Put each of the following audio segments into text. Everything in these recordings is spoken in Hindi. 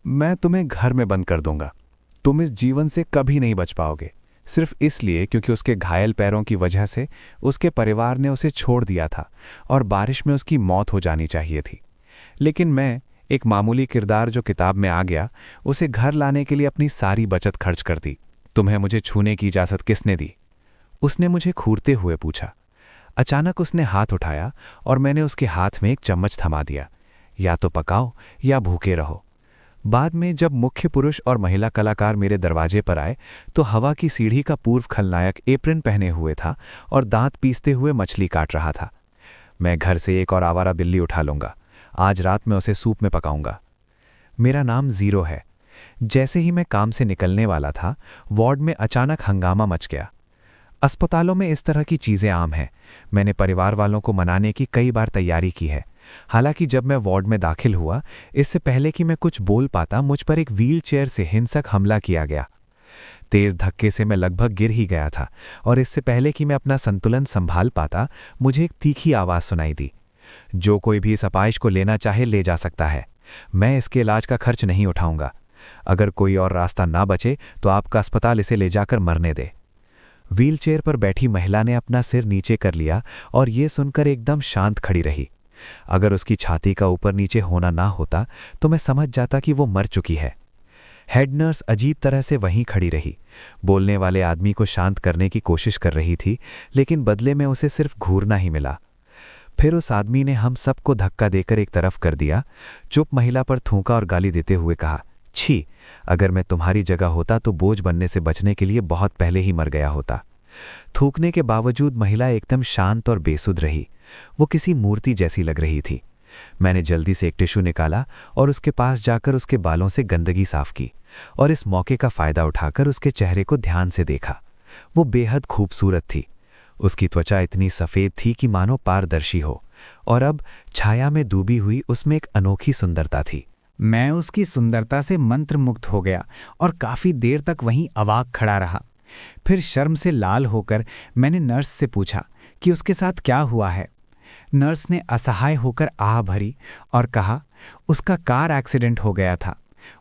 मैं तुम्हें घर में बंद कर दूंगा। तुम इस जीवन से कभी नहीं बच पाओगे, सिर्फ इसलिए क्योंकि उसके घायल पैरों की वजह से उसके परिवार ने उसे छोड़ दिया था और बारिश में उसकी मौत हो जानी चाहिए थी। लेकिन मैं, एक मामूली किरदार जो किताब में आ गया, उसे घर लाने के लिए अपनी सारी बचत खर्च कर दी। तुम्हें मुझे छूने की इजाज़त किसने दी? उसने मुझे घूरते हुए पूछा। अचानक उसने हाथ उठाया और मैंने उसके हाथ में एक चम्मच थमा दिया। या तो पकाओ या भूखे रहो। बाद में जब मुख्य पुरुष और महिला कलाकार मेरे दरवाजे पर आए तो हवा की सीढ़ी का पूर्व खलनायक एप्रन पहने हुए था और दांत पीसते हुए मछली काट रहा था। मैं घर से एक और आवारा बिल्ली उठा लूंगा। आज रात में उसे सूप में पकाऊंगा। मेरा नाम ज़ीरो है। जैसे ही मैं काम से निकलने वाला था, वार्ड में अचानक हंगामा मच गया। अस्पतालों में इस तरह की चीज़ें आम हैं। मैंने परिवार वालों को मनाने की कई बार तैयारी की है। हालांकि जब मैं वार्ड में दाखिल हुआ, इससे पहले कि मैं कुछ बोल पाता, मुझ पर एक व्हील चेयर से हिंसक हमला किया गया। तेज धक्के से मैं लगभग गिर ही गया था और इससे पहले कि मैं अपना संतुलन संभाल पाता, मुझे एक तीखी आवाज़ सुनाई दी। जो कोई भी इस अपाइश को लेना चाहे ले जा सकता है। मैं इसके इलाज का खर्च नहीं उठाऊंगा। अगर कोई और रास्ता ना बचे तो आपका अस्पताल इसे ले जाकर मरने दे। व्हीलचेयर पर बैठी महिला ने अपना सिर नीचे कर लिया और ये सुनकर एकदम शांत खड़ी रही। अगर उसकी छाती का ऊपर नीचे होना ना होता तो मैं समझ जाता कि वो मर चुकी है। हेड नर्स अजीब तरह से वहीं खड़ी रही। बोलने वाले आदमी को शांत करने की कोशिश कर रही थी, लेकिन बदले में उसे सिर्फ घूरना ही मिला। फिर उस आदमी ने हम सबको धक्का देकर एक तरफ कर दिया, चुप महिला पर थूका और गाली देते हुए कहा, छी, अगर मैं तुम्हारी जगह होता तो बोझ बनने से बचने के लिए बहुत पहले ही मर गया होता। थूकने के बावजूद महिला एकदम शांत और बेसुध रही। वो किसी मूर्ति जैसी लग रही थी। मैंने जल्दी से एक टिश्यू निकाला और उसके पास जाकर उसके बालों से गंदगी साफ की और इस मौके का फायदा उठाकर उसके चेहरे को ध्यान से देखा। वो बेहद खूबसूरत थी। उसकी त्वचा इतनी सफ़ेद थी कि मानो पारदर्शी हो, और अब छाया में डूबी हुई उसमें एक अनोखी सुंदरता थी। मैं उसकी सुंदरता से मंत्रमुग्ध हो गया और काफ़ी देर तक वहीं अवाक खड़ा रहा। फिर शर्म से लाल होकर मैंने नर्स से पूछा कि उसके साथ क्या हुआ है। नर्स ने असहाय होकर आह भरी और कहा, उसका कार एक्सीडेंट हो गया था।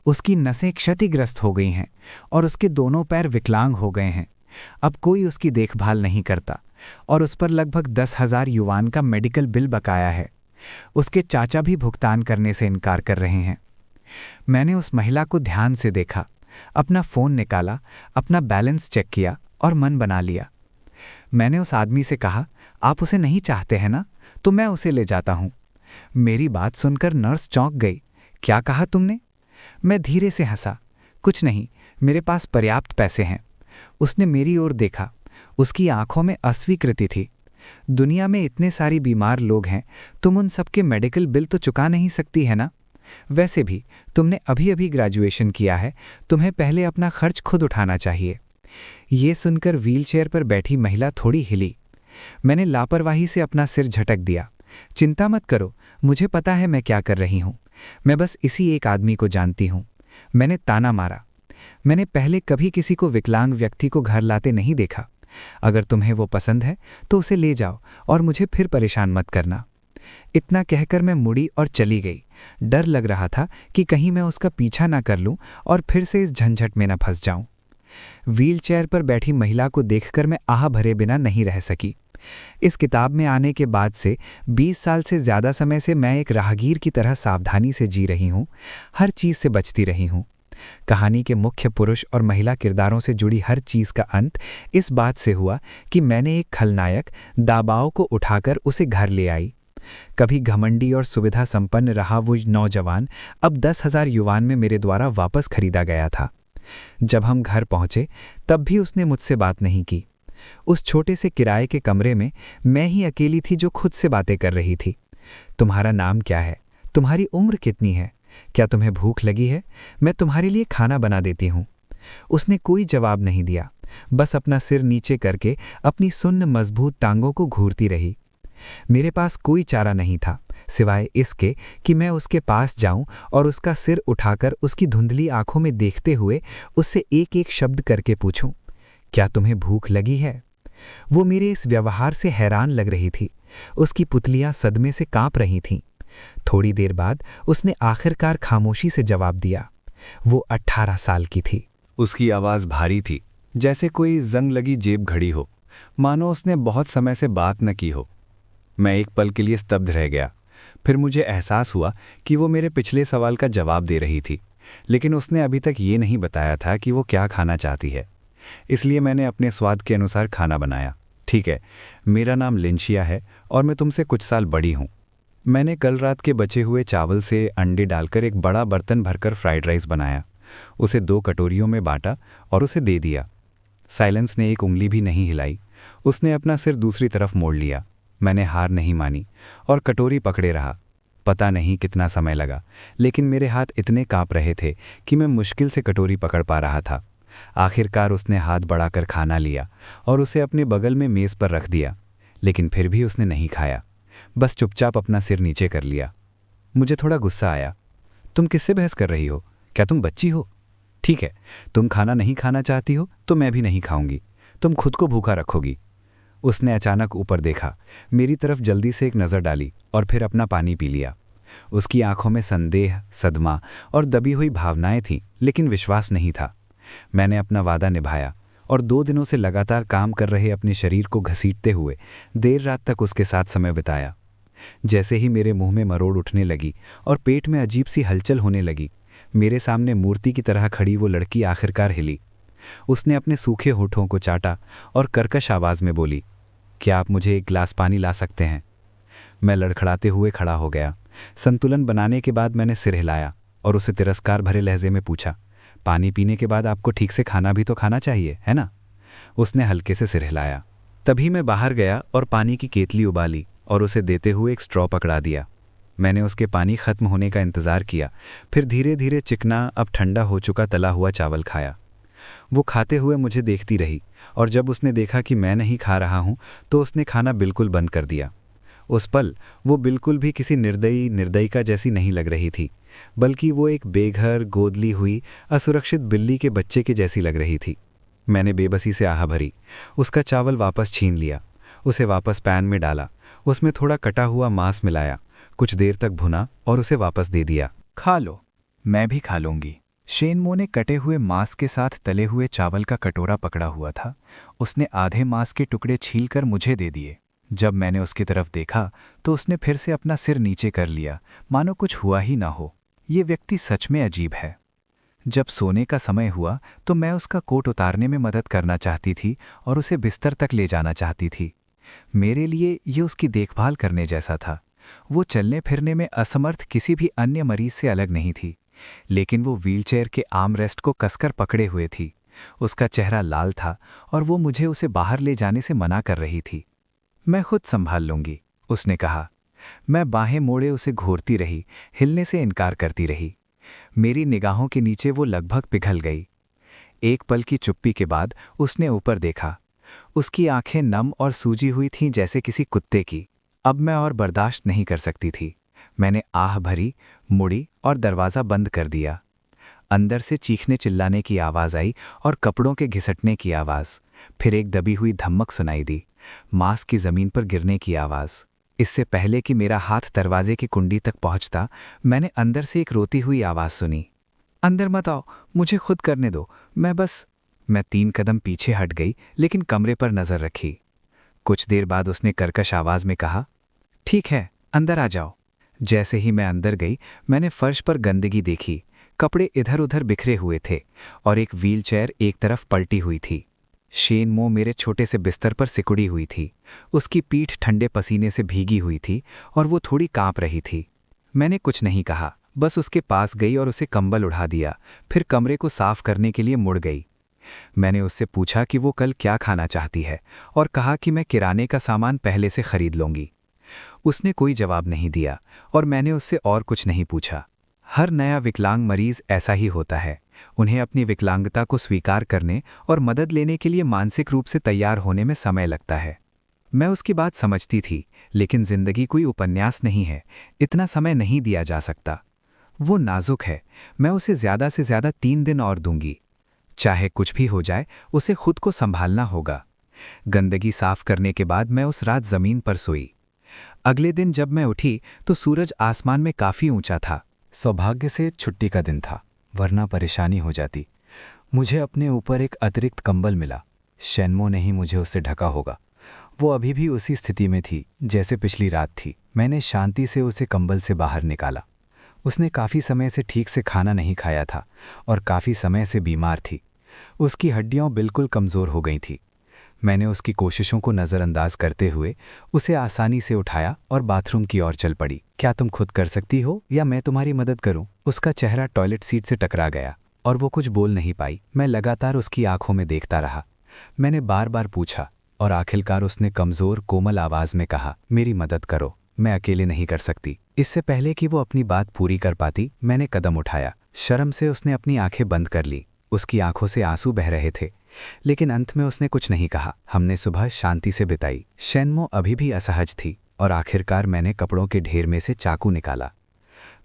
उसकी नसें क्षतिग्रस्त हो गई हैं और उसके दोनों पैर विकलांग हो गए हैं। अब कोई उसकी देखभाल नहीं करता और उस पर लगभग 10,000 युवान का मेडिकल बिल बकाया है। उसके चाचा भी भुगतान करने से इनकार कर रहे हैं। मैंने उस महिला को ध्यान से देखा, अपना फ़ोन निकाला, अपना बैलेंस चेक किया और मन बना लिया। मैंने उस आदमी से कहा, आप उसे नहीं चाहते हैं ना, तो मैं उसे ले जाता हूँ। मेरी बात सुनकर नर्स चौंक गई। क्या कहा तुमने? मैं धीरे से हंसा। कुछ नहीं, मेरे पास पर्याप्त पैसे हैं। उसने मेरी ओर देखा। उसकी आंखों में अस्वीकृति थी। दुनिया में इतने सारी बीमार लोग हैं, तुम उन सबके मेडिकल बिल तो चुका नहीं सकती है ना? वैसे भी तुमने अभी अभी ग्रेजुएशन किया है, तुम्हें पहले अपना खर्च खुद उठाना चाहिए। ये सुनकर व्हीलचेयर पर बैठी महिला थोड़ी हिली। मैंने लापरवाही से अपना सिर झटक दिया। चिंता मत करो, मुझे पता है मैं क्या कर रही हूँ। मैं बस इसी एक आदमी को जानती हूँ। मैंने ताना मारा। मैंने पहले कभी किसी को विकलांग व्यक्ति को घर लाते नहीं देखा। अगर तुम्हें वो पसंद है तो उसे ले जाओ और मुझे फिर परेशान मत करना। इतना कहकर मैं मुड़ी और चली गई। डर लग रहा था कि कहीं मैं उसका पीछा ना कर लूं और फिर से इस झंझट में न फंस जाऊं। व्हीलचेयर पर बैठी महिला को देखकर मैं आह भरे बिना नहीं रह सकी। इस किताब में आने के बाद से 20 साल से ज़्यादा समय से मैं एक राहगीर की तरह सावधानी से जी रही हूँ, हर चीज़ से बचती रही हूँ। कहानी के मुख्य पुरुष और महिला किरदारों से जुड़ी हर चीज़ का अंत इस बात से हुआ कि मैंने एक खलनायक दाबाओ को उठाकर उसे घर ले आई। कभी घमंडी और सुविधा संपन्न रहा वो नौजवान अब 10,000 युवान में मेरे द्वारा वापस खरीदा गया था। जब हम घर पहुंचे तब भी उसने मुझसे बात नहीं की। उस छोटे से किराए के कमरे में मैं ही अकेली थी जो खुद से बातें कर रही थी। तुम्हारा नाम क्या है? तुम्हारी उम्र कितनी है? क्या तुम्हें भूख लगी है? मैं तुम्हारे लिए खाना बना देती हूँ। उसने कोई जवाब नहीं दिया, बस अपना सिर नीचे करके अपनी सुन्न मजबूत टांगों को घूरती रही। मेरे पास कोई चारा नहीं था सिवाय इसके कि मैं उसके पास जाऊं और उसका सिर उठाकर उसकी धुंधली आंखों में देखते हुए उससे एक एक शब्द करके पूछूं, क्या तुम्हें भूख लगी है? वो मेरे इस व्यवहार से हैरान लग रही थी। उसकी पुतलियां सदमे से कांप रही थीं। थोड़ी देर बाद उसने आखिरकार खामोशी से जवाब दिया, वो 18 साल की थी। उसकी आवाज़ भारी थी, जैसे कोई जंग लगी जेब घड़ी हो, मानो उसने बहुत समय से बात न की हो। मैं एक पल के लिए स्तब्ध रह गया। फिर मुझे एहसास हुआ कि वो मेरे पिछले सवाल का जवाब दे रही थी, लेकिन उसने अभी तक ये नहीं बताया था कि वो क्या खाना चाहती है। इसलिए मैंने अपने स्वाद के अनुसार खाना बनाया। ठीक है, मेरा नाम लिंशिया है और मैं तुमसे कुछ साल बड़ी हूँ। मैंने कल रात के बचे हुए चावल से अंडे डालकर एक बड़ा बर्तन भरकर फ्राइड राइस बनाया, उसे 2 कटोरियों में बांटा और उसे दे दिया। साइलेंस ने एक उंगली भी नहीं हिलाई। उसने अपना सिर दूसरी तरफ मोड़ लिया। मैंने हार नहीं मानी और कटोरी पकड़े रहा। पता नहीं कितना समय लगा, लेकिन मेरे हाथ इतने कांप रहे थे कि मैं मुश्किल से कटोरी पकड़ पा रहा था। आखिरकार उसने हाथ बढ़ाकर खाना लिया और उसे अपने बगल में मेज़ पर रख दिया, लेकिन फिर भी उसने नहीं खाया, बस चुपचाप अपना सिर नीचे कर लिया। मुझे थोड़ा गुस्सा आया। तुम किससे बहस कर रही हो? क्या तुम बच्ची हो? ठीक है, तुम खाना नहीं खाना चाहती हो तो मैं भी नहीं खाऊंगी। तुम खुद को भूखा रखोगी। उसने अचानक ऊपर देखा, मेरी तरफ जल्दी से एक नज़र डाली और फिर अपना पानी पी लिया। उसकी आंखों में संदेह, सदमा और दबी हुई भावनाएं थीं, लेकिन विश्वास नहीं था। मैंने अपना वादा निभाया और 2 दिनों से लगातार काम कर रहे अपने शरीर को घसीटते हुए देर रात तक उसके साथ समय बिताया। जैसे ही मेरे मुंह में मरोड़ उठने लगी और पेट में अजीब सी हलचल होने लगी, मेरे सामने मूर्ति की तरह खड़ी वो लड़की आखिरकार हिली। उसने अपने सूखे होठों को चाटा और कर्कश आवाज़ में बोली, क्या आप मुझे एक गिलास पानी ला सकते हैं? मैं लड़खड़ाते हुए खड़ा हो गया। संतुलन बनाने के बाद मैंने सिर हिलाया और उसे तिरस्कार भरे लहजे में पूछा, पानी पीने के बाद आपको ठीक से खाना भी तो खाना चाहिए, है ना? उसने हल्के से सिर हिलाया। तभी मैं बाहर गया और पानी की केतली उबाली और उसे देते हुए एक स्ट्रॉ पकड़ा दिया। मैंने उसके पानी खत्म होने का इंतज़ार किया, फिर धीरे धीरे चिकना, अब ठंडा हो चुका तला हुआ चावल खाया। वो खाते हुए मुझे देखती रही और जब उसने देखा कि मैं नहीं खा रहा हूँ तो उसने खाना बिल्कुल बंद कर दिया। उस पल वो बिल्कुल भी किसी निर्दयिका जैसी नहीं लग रही थी, बल्कि वो एक बेघर, गोदली हुई, असुरक्षित बिल्ली के बच्चे के जैसी लग रही थी। मैंने बेबसी से आह भरी, उसका चावल वापस छीन लिया, उसे वापस पैन में डाला, उसमें थोड़ा कटा हुआ मांस मिलाया, कुछ देर तक भुना और उसे वापस दे दिया। खा लो, मैं भी खा लूंगी। शेनमो ने कटे हुए मांस के साथ तले हुए चावल का कटोरा पकड़ा हुआ था। उसने आधे मांस के टुकड़े छीलकर मुझे दे दिए। जब मैंने उसकी तरफ देखा तो उसने फिर से अपना सिर नीचे कर लिया, मानो कुछ हुआ ही ना हो। ये व्यक्ति सच में अजीब है। जब सोने का समय हुआ तो मैं उसका कोट उतारने में मदद करना चाहती थी और उसे बिस्तर तक ले जाना चाहती थी। मेरे लिए ये उसकी देखभाल करने जैसा था। वो चलने फिरने में असमर्थ किसी भी अन्य मरीज से अलग नहीं थी, लेकिन वो व्हीलचेयर के आर्मरेस्ट को कसकर पकड़े हुए थी। उसका चेहरा लाल था और वो मुझे उसे बाहर ले जाने से मना कर रही थी। मैं खुद संभाल लूंगी, उसने कहा। मैं बाहें मोड़े उसे घूरती रही, हिलने से इनकार करती रही। मेरी निगाहों के नीचे वो लगभग पिघल गई। एक पल की चुप्पी के बाद उसने ऊपर देखा। उसकी आंखें नम और सूजी हुई थीं जैसे किसी कुत्ते की। अब मैं और बर्दाश्त नहीं कर सकती थी। मैंने आह भरी, मुड़ी और दरवाज़ा बंद कर दिया। अंदर से चीखने चिल्लाने की आवाज़ आई और कपड़ों के घिसटने की आवाज़। फिर एक दबी हुई धमक सुनाई दी, मांस की ज़मीन पर गिरने की आवाज़। इससे पहले कि मेरा हाथ दरवाजे की कुंडी तक पहुंचता, मैंने अंदर से एक रोती हुई आवाज़ सुनी, अंदर मत आओ, मुझे खुद करने दो, मैं 3 कदम पीछे हट गई, लेकिन कमरे पर नज़र रखी। कुछ देर बाद उसने कर्कश आवाज़ में कहा, ठीक है, अंदर आ जाओ। जैसे ही मैं अंदर गई, मैंने फर्श पर गंदगी देखी। कपड़े इधर उधर बिखरे हुए थे और एक व्हीलचेयर एक तरफ पलटी हुई थी। शेनमो मेरे छोटे से बिस्तर पर सिकुड़ी हुई थी। उसकी पीठ ठंडे पसीने से भीगी हुई थी और वो थोड़ी कांप रही थी। मैंने कुछ नहीं कहा, बस उसके पास गई और उसे कंबल उड़ा दिया, फिर कमरे को साफ करने के लिए मुड़ गई। मैंने उससे पूछा कि वो कल क्या खाना चाहती है और कहा कि मैं किराने का सामान पहले से खरीद लूंगी। उसने कोई जवाब नहीं दिया और मैंने उससे और कुछ नहीं पूछा। हर नया विकलांग मरीज ऐसा ही होता है। उन्हें अपनी विकलांगता को स्वीकार करने और मदद लेने के लिए मानसिक रूप से तैयार होने में समय लगता है। मैं उसकी बात समझती थी, लेकिन जिंदगी कोई उपन्यास नहीं है, इतना समय नहीं दिया जा सकता। वो नाजुक है, मैं उसे ज़्यादा से ज़्यादा 3 दिन और दूंगी। चाहे कुछ भी हो जाए, उसे खुद को संभालना होगा। गंदगी साफ करने के बाद मैं उस रात ज़मीन पर सोई। अगले दिन जब मैं उठी तो सूरज आसमान में काफ़ी ऊंचा था। सौभाग्य से छुट्टी का दिन था। वरना परेशानी हो जाती। मुझे अपने ऊपर एक अतिरिक्त कंबल मिला। शैनमो ने ही मुझे उससे ढका होगा। वो अभी भी उसी स्थिति में थी जैसे पिछली रात थी। मैंने शांति से उसे कंबल से बाहर निकाला। उसने काफ़ी समय से ठीक से खाना नहीं खाया था और काफ़ी समय से बीमार थी। उसकी हड्डियां बिल्कुल कमज़ोर हो गई थीं। मैंने उसकी कोशिशों को नज़रअंदाज करते हुए उसे आसानी से उठाया और बाथरूम की ओर चल पड़ी। क्या तुम खुद कर सकती हो या मैं तुम्हारी मदद करूं? उसका चेहरा टॉयलेट सीट से टकरा गया और वो कुछ बोल नहीं पाई। मैं लगातार उसकी आंखों में देखता रहा। मैंने बार बार पूछा और आखिरकार उसने कमज़ोर कोमल आवाज़ में कहा, मेरी मदद करो, मैं अकेले नहीं कर सकती। इससे पहले कि वो अपनी बात पूरी कर पाती, मैंने कदम उठाया। शर्म से उसने अपनी आंखें बंद कर ली। उसकी आंखों से आंसू बह रहे थे, लेकिन अंत में उसने कुछ नहीं कहा। हमने सुबह शांति से बिताई। शैनमो अभी भी असहज थी और आखिरकार मैंने कपड़ों के ढेर में से चाकू निकाला।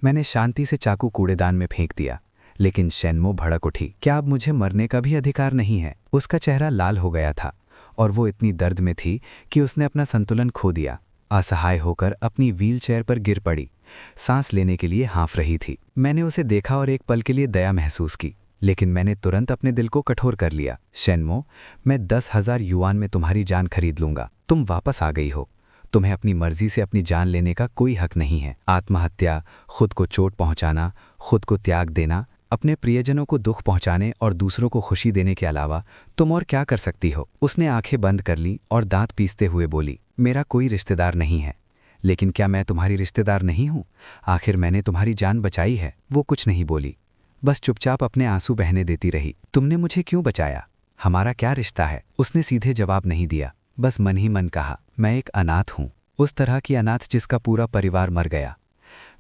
मैंने शांति से चाकू कूड़ेदान में फेंक दिया, लेकिन शैनमो भड़क उठी। क्या अब मुझे मरने का भी अधिकार नहीं है? उसका चेहरा लाल हो गया था और वो इतनी दर्द में थी कि उसने अपना संतुलन खो दिया। असहाय होकर अपनी व्हीलचेयर पर गिर पड़ी। सांस लेने के लिए हाँफ रही थी। मैंने उसे देखा और एक पल के लिए दया महसूस की, लेकिन मैंने तुरंत अपने दिल को कठोर कर लिया। शैनमो, मैं 10,000 युआन में तुम्हारी जान खरीद लूंगा। तुम वापस आ गई हो। तुम्हें अपनी मर्जी से अपनी जान लेने का कोई हक नहीं है। आत्महत्या, खुद को चोट पहुंचाना, खुद को त्याग देना, अपने प्रियजनों को दुख पहुंचाने और दूसरों को खुशी देने के अलावा तुम और क्या कर सकती हो? उसने आंखें बंद कर ली और दांत पीसते हुए बोली, मेरा कोई रिश्तेदार नहीं है। लेकिन क्या मैं तुम्हारी रिश्तेदार नहीं हूं? आखिर मैंने तुम्हारी जान बचाई है। वो कुछ नहीं बोली, बस चुपचाप अपने आंसू बहने देती रही। तुमने मुझे क्यों बचाया? हमारा क्या रिश्ता है? उसने सीधे जवाब नहीं दिया, बस मन ही मन कहा, मैं एक अनाथ हूं। उस तरह की अनाथ जिसका पूरा परिवार मर गया।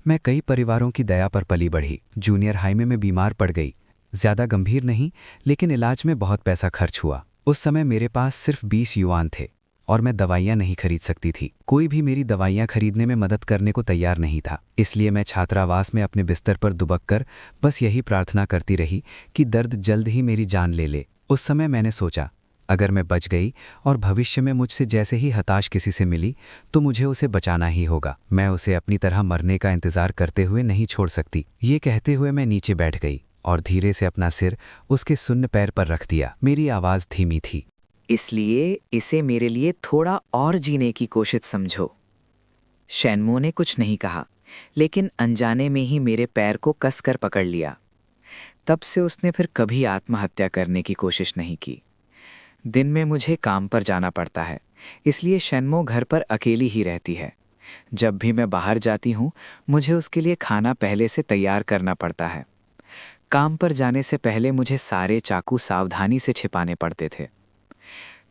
मैं कई परिवारों की दया पर पली बढ़ी। जूनियर हाईवे में बीमार पड़ गई। ज्यादा गंभीर नहीं, लेकिन इलाज में बहुत पैसा खर्च हुआ। उस समय मेरे पास सिर्फ 20 युआन थे और मैं दवाइयां नहीं खरीद सकती थी। कोई भी मेरी दवाइयां खरीदने में मदद करने को तैयार नहीं था। इसलिए मैं छात्रावास में अपने बिस्तर पर दुबक कर बस यही प्रार्थना करती रही कि दर्द जल्द ही मेरी जान ले ले। उस समय मैंने सोचा, अगर मैं बच गई और भविष्य में मुझसे जैसे ही हताश किसी से मिली तो मुझे उसे बचाना ही होगा। मैं उसे अपनी तरह मरने का इंतजार करते हुए नहीं छोड़ सकती। ये कहते हुए मैं नीचे बैठ गई और धीरे से अपना सिर उसके सुन्न पैर पर रख दिया। मेरी आवाज़ धीमी थी, इसलिए इसे मेरे लिए थोड़ा और जीने की कोशिश समझो। शैनमो ने कुछ नहीं कहा, लेकिन अनजाने में ही मेरे पैर को कसकर पकड़ लिया। तब से उसने फिर कभी आत्महत्या करने की कोशिश नहीं की। दिन में मुझे काम पर जाना पड़ता है, इसलिए शैनमो घर पर अकेली ही रहती है। जब भी मैं बाहर जाती हूँ, मुझे उसके लिए खाना पहले से तैयार करना पड़ता है। काम पर जाने से पहले मुझे सारे चाकू सावधानी से छिपाने पड़ते थे।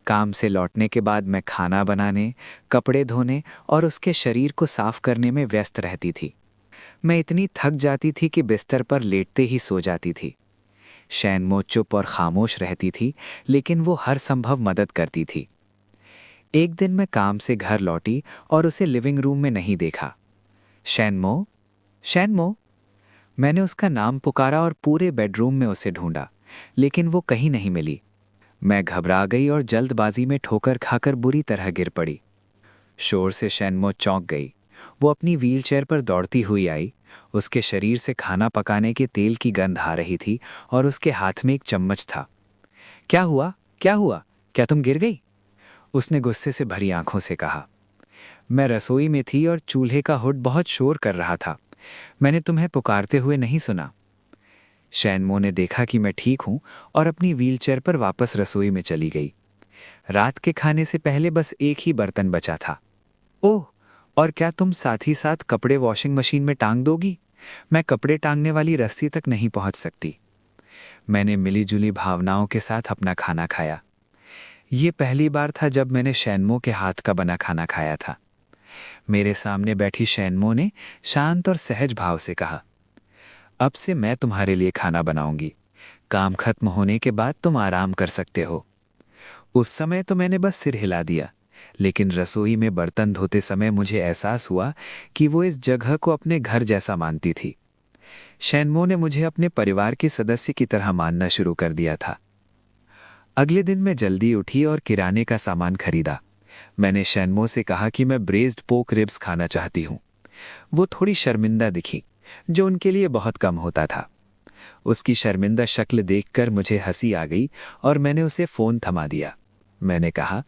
काम से लौटने के बाद मैं खाना बनाने, कपड़े धोने और उसके शरीर को साफ करने में व्यस्त रहती थी। मैं इतनी थक जाती थी कि बिस्तर पर लेटते ही सो जाती थी। शैनमो चुप और खामोश रहती थी, लेकिन वो हर संभव मदद करती थी। एक दिन मैं काम से घर लौटी और उसे लिविंग रूम में नहीं देखा। शैनमो, शैनमो, मैंने उसका नाम पुकारा और पूरे बेडरूम में उसे ढूंढा, लेकिन वो कहीं नहीं मिली। मैं घबरा गई और जल्दबाजी में ठोकर खाकर बुरी तरह गिर पड़ी। शोर से शैनमो चौंक गई। वो अपनी व्हीलचेयर पर दौड़ती हुई आई। उसके शरीर से खाना पकाने के तेल की गंध आ रही थी और उसके हाथ में एक चम्मच था। क्या हुआ? क्या हुआ? क्या तुम गिर गई? उसने गुस्से से भरी आंखों से कहा। मैं रसोई में थी और चूल्हे का हुड बहुत शोर कर रहा था। मैंने तुम्हें पुकारते हुए नहीं सुना। शैनमो ने देखा कि मैं ठीक हूं और अपनी व्हीलचेयर पर वापस रसोई में चली गई। रात के खाने से पहले बस एक ही बर्तन बचा था। ओह, और क्या तुम साथ ही साथ कपड़े वॉशिंग मशीन में टांग दोगी? मैं कपड़े टांगने वाली रस्सी तक नहीं पहुंच सकती। मैंने मिलीजुली भावनाओं के साथ अपना खाना खाया। ये पहली बार था जब मैंने शैनमो के हाथ का बना खाना खाया था। मेरे सामने बैठी शैनमो ने शांत और सहज भाव से कहा, अब से मैं तुम्हारे लिए खाना बनाऊंगी। काम खत्म होने के बाद तुम आराम कर सकते हो। उस समय तो मैंने बस सिर हिला दिया, लेकिन रसोई में बर्तन धोते समय मुझे एहसास हुआ कि वो इस जगह को अपने घर जैसा मानती थी। शैनमो ने मुझे अपने परिवार के सदस्य की तरह मानना शुरू कर दिया था। अगले दिन मैं जल्दी उठी और किराने का सामान खरीदा। मैंने शैनमो से कहा कि मैं ब्रेस्ड पोक रिब्स खाना चाहती हूँ। वो थोड़ी शर्मिंदा दिखी, जो उनके लिए बहुत कम होता था। उसकी शर्मिंदा शक्ल देखकर मुझे हंसी आ गई और मैंने उसे फ़ोन थमा दिया। मैंने कहा,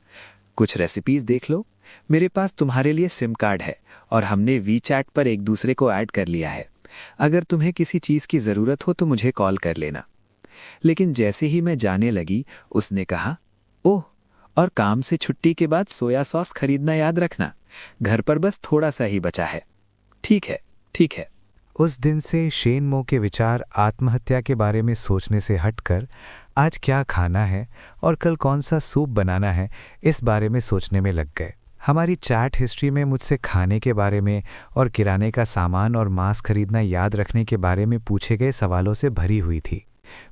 कुछ रेसिपीज़ देख लो, मेरे पास तुम्हारे लिए सिम कार्ड है और हमने वीचैट पर एक दूसरे को ऐड कर लिया है। अगर तुम्हें किसी चीज़ की ज़रूरत हो तो मुझे कॉल कर लेना। लेकिन जैसे ही मैं जाने लगी, उसने कहा, ओह, और काम से छुट्टी के बाद सोया सॉस खरीदना याद रखना, घर पर बस थोड़ा सा ही बचा है। ठीक है, ठीक है। उस दिन से शेनमो के विचार आत्महत्या के बारे में सोचने से हटकर आज क्या खाना है और कल कौन सा सूप बनाना है इस बारे में सोचने में लग गए। हमारी चैट हिस्ट्री में मुझसे खाने के बारे में और किराने का सामान और मांस खरीदना याद रखने के बारे में पूछे गए सवालों से भरी हुई थी।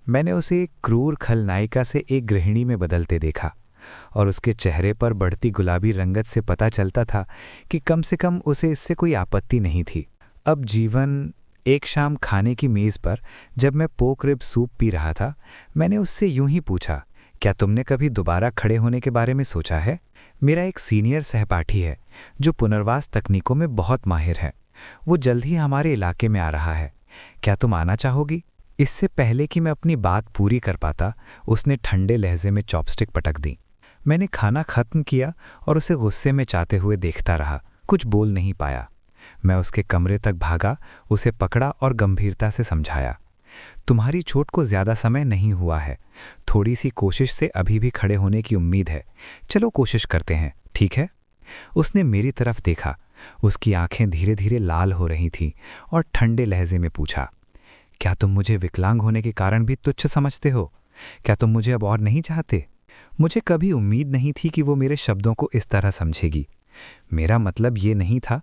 मैंने उसे एक क्रूर खलनायिका से एक गृहिणी में बदलते देखा और उसके चेहरे पर बढ़ती गुलाबी रंगत से पता चलता था कि कम से कम उसे इससे कोई आपत्ति नहीं थी। अब जीवन एक शाम खाने की मेज़ पर जब मैं पोक रिब सूप पी रहा था, मैंने उससे यूं ही पूछा, क्या तुमने कभी दोबारा खड़े होने के बारे में सोचा है? मेरा एक सीनियर सहपाठी है जो पुनर्वास तकनीकों में बहुत माहिर है। वो जल्द ही हमारे इलाके में आ रहा है। क्या तुम आना चाहोगी? इससे पहले कि मैं अपनी बात पूरी कर पाता, उसने ठंडे लहजे में चॉपस्टिक पटक दी। मैंने खाना खत्म किया और उसे गुस्से में चाहते हुए देखता रहा, कुछ बोल नहीं पाया। मैं उसके कमरे तक भागा, उसे पकड़ा और गंभीरता से समझाया, तुम्हारी चोट को ज़्यादा समय नहीं हुआ है। थोड़ी सी कोशिश से अभी भी खड़े होने की उम्मीद है। चलो कोशिश करते हैं, ठीक है? उसने मेरी तरफ देखा। उसकी आंखें धीरे धीरे लाल हो रही थीं और ठंडे लहजे में पूछा, क्या तुम मुझे विकलांग होने के कारण भी तुच्छ समझते हो? क्या तुम मुझे अब और नहीं चाहते? मुझे कभी उम्मीद नहीं थी कि वो मेरे शब्दों को इस तरह समझेगी। मेरा मतलब ये नहीं था,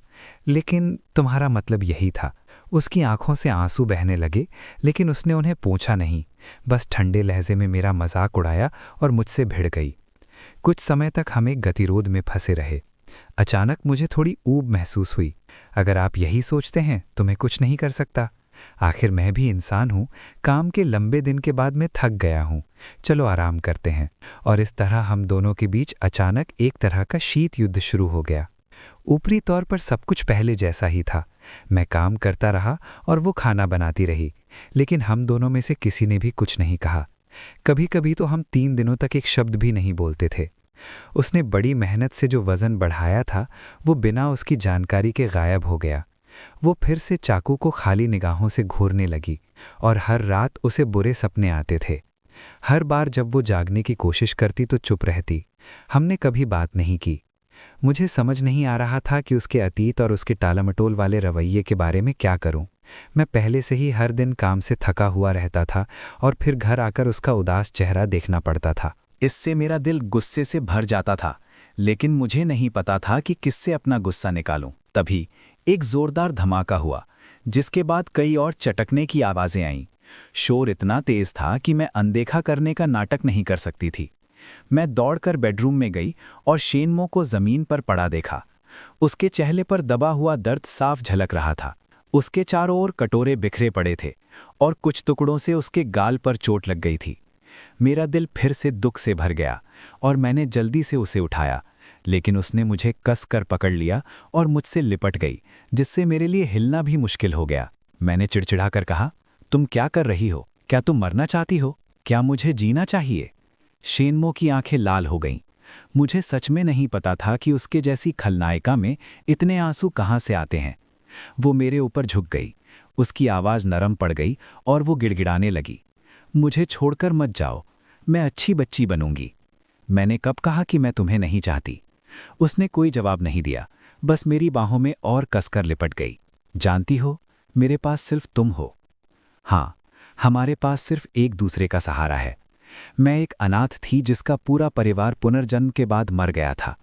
लेकिन तुम्हारा मतलब यही था। उसकी आंखों से आंसू बहने लगे, लेकिन उसने उन्हें पोंछा नहीं, बस ठंडे लहजे में मेरा मजाक उड़ाया और मुझसे भिड़ गई। कुछ समय तक हम एक गतिरोध में फंसे रहे। अचानक मुझे थोड़ी ऊब महसूस हुई। अगर आप यही सोचते हैं तो मैं कुछ नहीं कर सकता। आखिर मैं भी इंसान हूँ। काम के लंबे दिन के बाद मैं थक गया हूँ। चलो आराम करते हैं। और इस तरह हम दोनों के बीच अचानक एक तरह का शीत युद्ध शुरू हो गया। ऊपरी तौर पर सब कुछ पहले जैसा ही था। मैं काम करता रहा और वो खाना बनाती रही, लेकिन हम दोनों में से किसी ने भी कुछ नहीं कहा। कभी कभी तो हम 3 दिनों तक एक शब्द भी नहीं बोलते थे। उसने बड़ी मेहनत से जो वज़न बढ़ाया था, वो बिना उसकी जानकारी के गायब हो गया। वो फिर से चाकू को खाली निगाहों से घूरने लगी और हर रात उसे बुरे सपने आते थे। हर बार जब वो जागने की कोशिश करती तो चुप रहती। हमने कभी बात नहीं की। मुझे समझ नहीं आ रहा था कि उसके अतीत और उसके टालमटोल वाले रवैये के बारे में क्या करूं। मैं पहले से ही हर दिन काम से थका हुआ रहता था और फिर घर आकर उसका उदास चेहरा देखना पड़ता था। इससे मेरा दिल गुस्से से भर जाता था, लेकिन मुझे नहीं पता था कि किससे अपना गुस्सा निकालूं। तभी एक जोरदार धमाका हुआ, जिसके बाद कई और चटकने की आवाज़ें आईं। शोर इतना तेज था कि मैं अनदेखा करने का नाटक नहीं कर सकती थी। मैं दौड़कर बेडरूम में गई और शेनमो को ज़मीन पर पड़ा देखा। उसके चेहरे पर दबा हुआ दर्द साफ झलक रहा था। उसके चारों ओर कटोरे बिखरे पड़े थे और कुछ टुकड़ों से उसके गाल पर चोट लग गई थी। मेरा दिल फिर से दुख से भर गया और मैंने जल्दी से उसे उठाया, लेकिन उसने मुझे कस कर पकड़ लिया और मुझसे लिपट गई, जिससे मेरे लिए हिलना भी मुश्किल हो गया। मैंने चिड़चिड़ाकर कहा, तुम क्या कर रही हो? क्या तुम मरना चाहती हो? क्या मुझे जीना चाहिए? शेनमो की आंखें लाल हो गईं। मुझे सच में नहीं पता था कि उसके जैसी खलनायिका में इतने आंसू कहाँ से आते हैं। वो मेरे ऊपर झुक गई। उसकी आवाज़ नरम पड़ गई और वो गिड़गिड़ाने लगी, मुझे छोड़कर मत जाओ, मैं अच्छी बच्ची बनूंगी। मैंने कब कहा कि मैं तुम्हें नहीं चाहती? उसने कोई जवाब नहीं दिया, बस मेरी बाहों में और कसकर लिपट गई। जानती हो, मेरे पास सिर्फ तुम हो। हाँ, हमारे पास सिर्फ एक दूसरे का सहारा है। मैं एक अनाथ थी जिसका पूरा परिवार पुनर्जन्म के बाद मर गया था।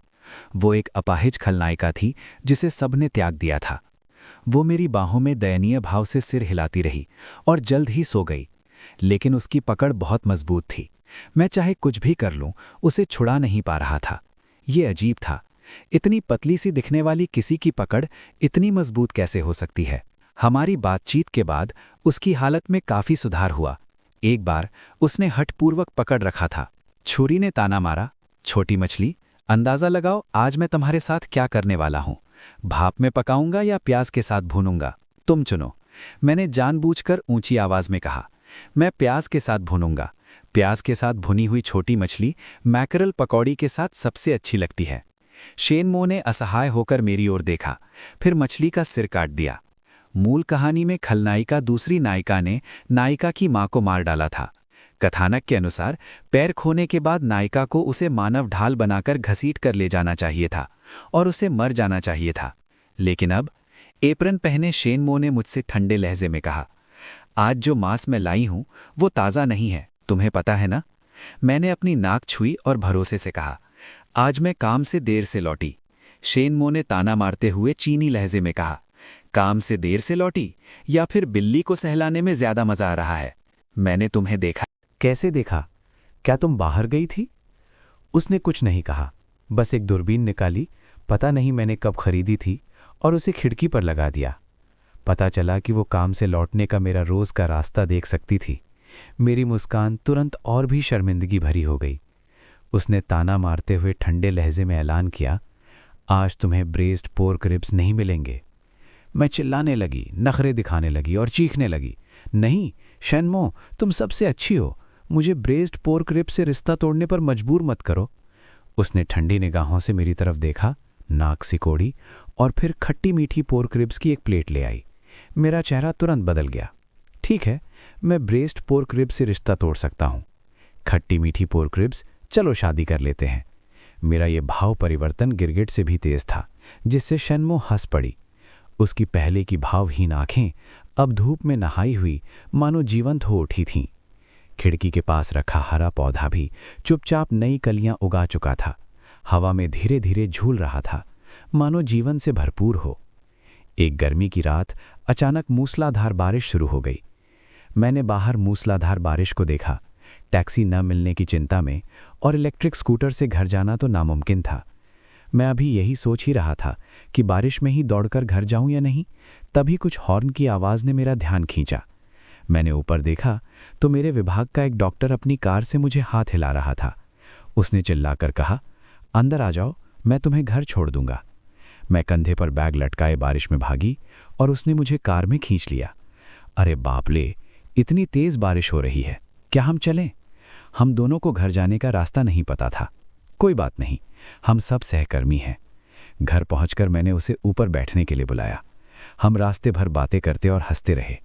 वो एक अपाहिज खलनायिका थी जिसे सबने त्याग दिया था। वो मेरी बाहों में दयनीय भाव से सिर हिलाती रही और जल्द ही सो गई, लेकिन उसकी पकड़ बहुत मजबूत थी। मैं चाहे कुछ भी कर लूं, उसे छुड़ा नहीं पा रहा था। ये अजीब था, इतनी पतली सी दिखने वाली किसी की पकड़ इतनी मजबूत कैसे हो सकती है। हमारी बातचीत के बाद उसकी हालत में काफ़ी सुधार हुआ। एक बार उसने हठपूर्वक पकड़ रखा था। छुरी ने ताना मारा, छोटी मछली, अंदाज़ा लगाओ आज मैं तुम्हारे साथ क्या करने वाला हूँ। भाप में पकाऊंगा या प्याज के साथ भूनूंगा, तुम चुनो। मैंने जानबूझकर ऊंची आवाज़ में कहा, मैं प्याज के साथ भूनूंगा। प्याज के साथ भुनी हुई छोटी मछली मैकरल पकौड़ी के साथ सबसे अच्छी लगती है। शेनमो ने असहाय होकर मेरी ओर देखा, फिर मछली का सिर काट दिया। मूल कहानी में खलनायिका दूसरी नायिका ने नायिका की मां को मार डाला था। कथानक के अनुसार पैर खोने के बाद नायिका को उसे मानव ढाल बनाकर घसीट कर ले जाना चाहिए था और उसे मर जाना चाहिए था। लेकिन अब एप्रन पहने शेनमो ने मुझसे ठंडे लहजे में कहा, आज जो मांस मैं लाई हूं वो ताज़ा नहीं है, तुम्हें पता है ना। मैंने अपनी नाक छुई और भरोसे से कहा, आज मैं काम से देर से लौटी। शेनमो ने ताना मारते हुए चीनी लहजे में कहा, काम से देर से लौटी या फिर बिल्ली को सहलाने में ज्यादा मजा आ रहा है। मैंने तुम्हें देखा। कैसे देखा? क्या तुम बाहर गई थी? उसने कुछ नहीं कहा, बस एक दूरबीन निकाली, पता नहीं मैंने कब खरीदी थी, और उसे खिड़की पर लगा दिया। पता चला कि वो काम से लौटने का मेरा रोज का रास्ता देख सकती थी। मेरी मुस्कान तुरंत और भी शर्मिंदगी भरी हो गई। उसने ताना मारते हुए ठंडे लहजे में ऐलान किया, आज तुम्हें ब्रेस्ड पोर्क रिब्स नहीं मिलेंगे। मैं चिल्लाने लगी, नखरे दिखाने लगी और चीखने लगी, नहीं शेनमो, तुम सबसे अच्छी हो, मुझे ब्रेस्ड पोर्क रिब से रिश्ता तोड़ने पर मजबूर मत करो। उसने ठंडी निगाहों से मेरी तरफ देखा, नाक सिकोड़ी और फिर खट्टी मीठी पोर्क रिब्स की एक प्लेट ले आई। मेरा चेहरा तुरंत बदल गया। ठीक है, मैं ब्रेस्ड पोर्क रिब से रिश्ता तोड़ सकता हूँ। खट्टी मीठी पोर्क रिब्स, चलो शादी कर लेते हैं। मेरा ये भाव परिवर्तन गिरगिट से भी तेज था, जिससे शेनमो हंस पड़ी। उसकी पहले की भावहीन आंखें अब धूप में नहाई हुई मानो जीवंत हो उठी थीं। खिड़की के पास रखा हरा पौधा भी चुपचाप नई कलियां उगा चुका था, हवा में धीरे धीरे झूल रहा था, मानो जीवन से भरपूर हो। एक गर्मी की रात अचानक मूसलाधार बारिश शुरू हो गई। मैंने बाहर मूसलाधार बारिश को देखा, टैक्सी न मिलने की चिंता में, और इलेक्ट्रिक स्कूटर से घर जाना तो नामुमकिन था। मैं अभी यही सोच ही रहा था कि बारिश में ही दौड़कर घर जाऊं या नहीं, तभी कुछ हॉर्न की आवाज़ ने मेरा ध्यान खींचा। मैंने ऊपर देखा तो मेरे विभाग का एक डॉक्टर अपनी कार से मुझे हाथ हिला रहा था। उसने चिल्लाकर कहा, अंदर आ जाओ, मैं तुम्हें घर छोड़ दूंगा। मैं कंधे पर बैग लटकाए बारिश में भागी और उसने मुझे कार में खींच लिया। अरे बाप ले, इतनी तेज बारिश हो रही है, क्या हम चलें? हम दोनों को घर जाने का रास्ता नहीं पता था। कोई बात नहीं, हम सब सहकर्मी हैं। घर पहुंचकर मैंने उसे ऊपर बैठने के लिए बुलाया। हम रास्ते भर बातें करते और हंसते रहे।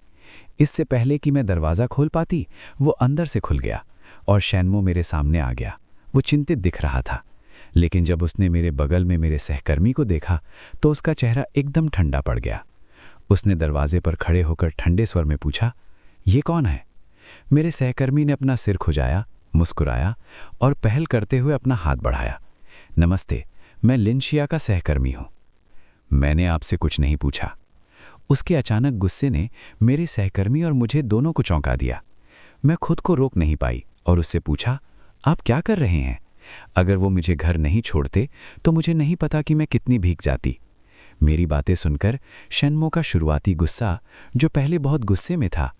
इससे पहले कि मैं दरवाज़ा खोल पाती, वो अंदर से खुल गया और शेनमो मेरे सामने आ गया। वो चिंतित दिख रहा था, लेकिन जब उसने मेरे बगल में मेरे सहकर्मी को देखा तो उसका चेहरा एकदम ठंडा पड़ गया। उसने दरवाजे पर खड़े होकर ठंडे स्वर में पूछा, ये कौन है? मेरे सहकर्मी ने अपना सिर खुजाया, मुस्कुराया और पहल करते हुए अपना हाथ बढ़ाया। नमस्ते, मैं लिनशिया का सहकर्मी हूं। मैंने आपसे कुछ नहीं पूछा। उसके अचानक गुस्से ने मेरे सहकर्मी और मुझे दोनों को चौंका दिया। मैं खुद को रोक नहीं पाई और उससे पूछा, आप क्या कर रहे हैं? अगर वो मुझे घर नहीं छोड़ते तो मुझे नहीं पता कि मैं कितनी भीग जाती। मेरी बातें सुनकर शेनमो का शुरुआती गुस्सा, जो पहले बहुत गुस्से में था,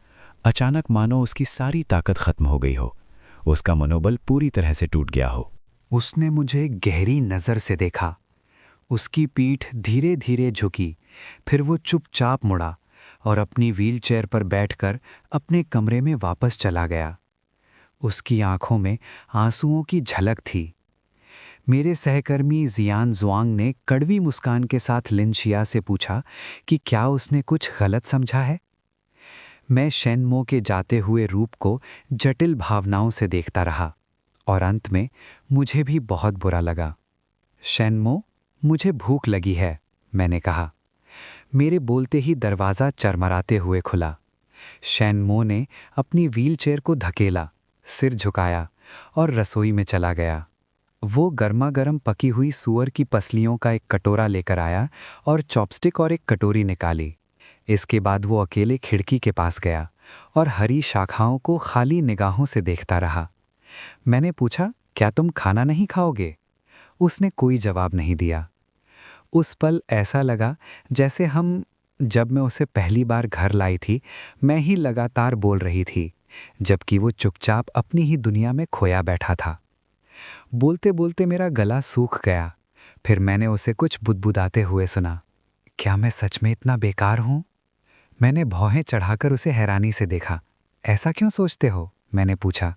अचानक मानो उसकी सारी ताकत खत्म हो गई हो। उसका मनोबल पूरी तरह से टूट गया हो। उसने मुझे गहरी नज़र से देखा। उसकी पीठ धीरे धीरे झुकी, फिर वो चुपचाप मुड़ा और अपनी व्हीलचेयर पर बैठकर अपने कमरे में वापस चला गया। उसकी आंखों में आंसुओं की झलक थी। मेरे सहकर्मी जियान जुआंग ने कड़वी मुस्कान के साथ लिनशिया से पूछा कि क्या उसने कुछ गलत समझा है। मैं शेनमो के जाते हुए रूप को जटिल भावनाओं से देखता रहा और अंत में मुझे भी बहुत बुरा लगा। शेनमो, मुझे भूख लगी है, मैंने कहा। मेरे बोलते ही दरवाज़ा चरमराते हुए खुला। शेनमो ने अपनी व्हीलचेयर को धकेला, सिर झुकाया और रसोई में चला गया। वो गर्मा गर्म पकी हुई सूअर की पसलियों का एक कटोरा लेकर आया और चॉपस्टिक और एक कटोरी निकाली। इसके बाद वो अकेले खिड़की के पास गया और हरी शाखाओं को खाली निगाहों से देखता रहा। मैंने पूछा, क्या तुम खाना नहीं खाओगे? उसने कोई जवाब नहीं दिया। उस पल ऐसा लगा जैसे जब मैं उसे पहली बार घर लाई थी, मैं ही लगातार बोल रही थी, जबकि वो चुपचाप अपनी ही दुनिया में खोया बैठा था। बोलते बोलते मेरा गला सूख गया। फिर मैंने उसे कुछ बुदबुदाते हुए सुना, क्या मैं सच में इतना बेकार हूँ? मैंने भौहें चढ़ाकर उसे हैरानी से देखा। ऐसा क्यों सोचते हो? मैंने पूछा।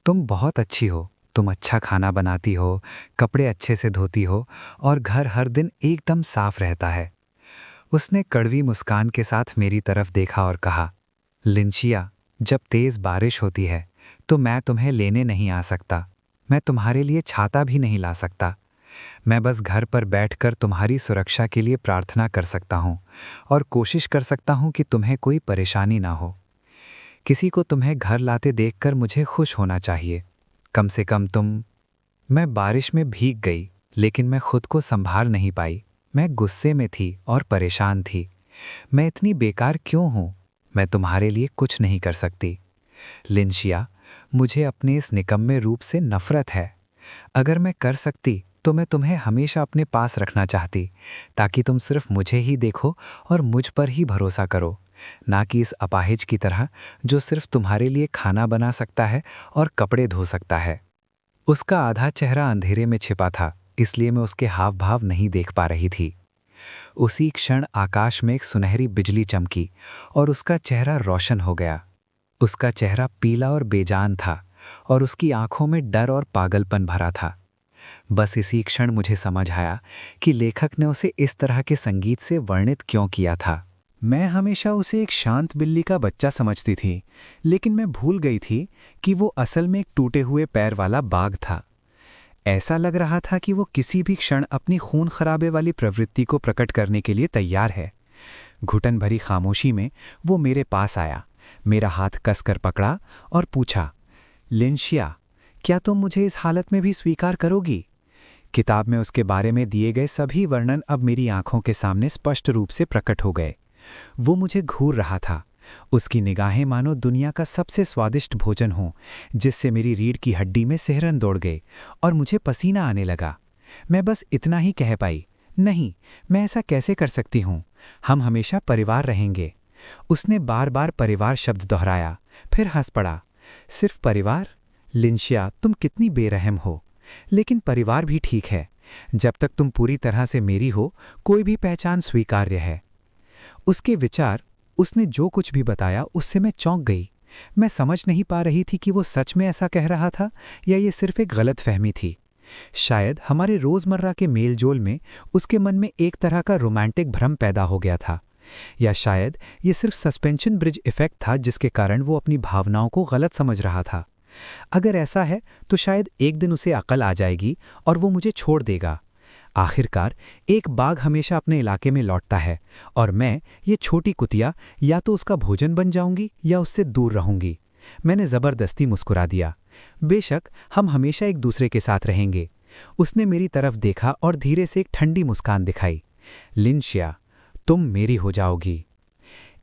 तुम बहुत अच्छी हो, तुम अच्छा खाना बनाती हो, कपड़े अच्छे से धोती हो और घर हर दिन एकदम साफ रहता है। उसने कड़वी मुस्कान के साथ मेरी तरफ देखा और कहा, लिंचिया, जब तेज बारिश होती है तो मैं तुम्हें लेने नहीं आ सकता। मैं तुम्हारे लिए छाता भी नहीं ला सकता। मैं बस घर पर बैठकर तुम्हारी सुरक्षा के लिए प्रार्थना कर सकता हूँ और कोशिश कर सकता हूँ कि तुम्हें कोई परेशानी ना हो। किसी को तुम्हें घर लाते देखकर मुझे खुश होना चाहिए। कम से कम तुम। मैं बारिश में भीग गई, लेकिन मैं खुद को संभाल नहीं पाई। मैं गुस्से में थी और परेशान थी। मैं इतनी बेकार क्यों हूँ? मैं तुम्हारे लिए कुछ नहीं कर सकती। लिंशिया, मुझे अपने इस निकम्मे रूप से नफरत है। अगर मैं कर सकती तो मैं तुम्हें हमेशा अपने पास रखना चाहती, ताकि तुम सिर्फ मुझे ही देखो और मुझ पर ही भरोसा करो, ना कि इस अपाहिज की तरह जो सिर्फ तुम्हारे लिए खाना बना सकता है और कपड़े धो सकता है। उसका आधा चेहरा अंधेरे में छिपा था, इसलिए मैं उसके हाव भाव नहीं देख पा रही थी। उसी क्षण आकाश में एक सुनहरी बिजली चमकी और उसका चेहरा रोशन हो गया। उसका चेहरा पीला और बेजान था और उसकी आंखों में डर और पागलपन भरा था। बस इसी क्षण मुझे समझ आया कि लेखक ने उसे इस तरह के संगीत से वर्णित क्यों किया था। मैं हमेशा उसे एक शांत बिल्ली का बच्चा समझती थी, लेकिन मैं भूल गई थी कि वो असल में एक टूटे हुए पैर वाला बाघ था। ऐसा लग रहा था कि वो किसी भी क्षण अपनी खून खराबे वाली प्रवृत्ति को प्रकट करने के लिए तैयार है। घुटन भरी खामोशी में वो मेरे पास आया, मेरा हाथ कसकर पकड़ा और पूछा, लिंशिया, क्या तुम मुझे इस हालत में भी स्वीकार करोगी? किताब में उसके बारे में दिए गए सभी वर्णन अब मेरी आंखों के सामने स्पष्ट रूप से प्रकट हो गए। वो मुझे घूर रहा था। उसकी निगाहें मानो दुनिया का सबसे स्वादिष्ट भोजन हो, जिससे मेरी रीढ़ की हड्डी में सिहरन दौड़ गई और मुझे पसीना आने लगा। मैं बस इतना ही कह पाई, नहीं, मैं ऐसा कैसे कर सकती हूँ? हम हमेशा परिवार रहेंगे। उसने बार बार परिवार शब्द दोहराया, फिर हंस पड़ा। सिर्फ परिवार? लिंशिया, तुम कितनी बेरहम हो। लेकिन परिवार भी ठीक है। जब तक तुम पूरी तरह से मेरी हो, कोई भी पहचान स्वीकार्य है। उसके विचार, उसने जो कुछ भी बताया उससे मैं चौंक गई। मैं समझ नहीं पा रही थी कि वो सच में ऐसा कह रहा था या ये सिर्फ एक गलतफहमी थी। शायद हमारे रोज़मर्रा के मेलजोल में उसके मन में एक तरह का रोमांटिक भ्रम पैदा हो गया था, या शायद ये सिर्फ सस्पेंशन ब्रिज इफेक्ट था जिसके कारण वो अपनी भावनाओं को गलत समझ रहा था। अगर ऐसा है तो शायद एक दिन उसे अकल आ जाएगी और वो मुझे छोड़ देगा। आखिरकार एक बाघ हमेशा अपने इलाके में लौटता है और मैं, ये छोटी कुतिया, या तो उसका भोजन बन जाऊंगी या उससे दूर रहूंगी। मैंने ज़बरदस्ती मुस्कुरा दिया। बेशक हम हमेशा एक दूसरे के साथ रहेंगे। उसने मेरी तरफ देखा और धीरे से एक ठंडी मुस्कान दिखाई। लिंशिया, तुम मेरी हो जाओगी।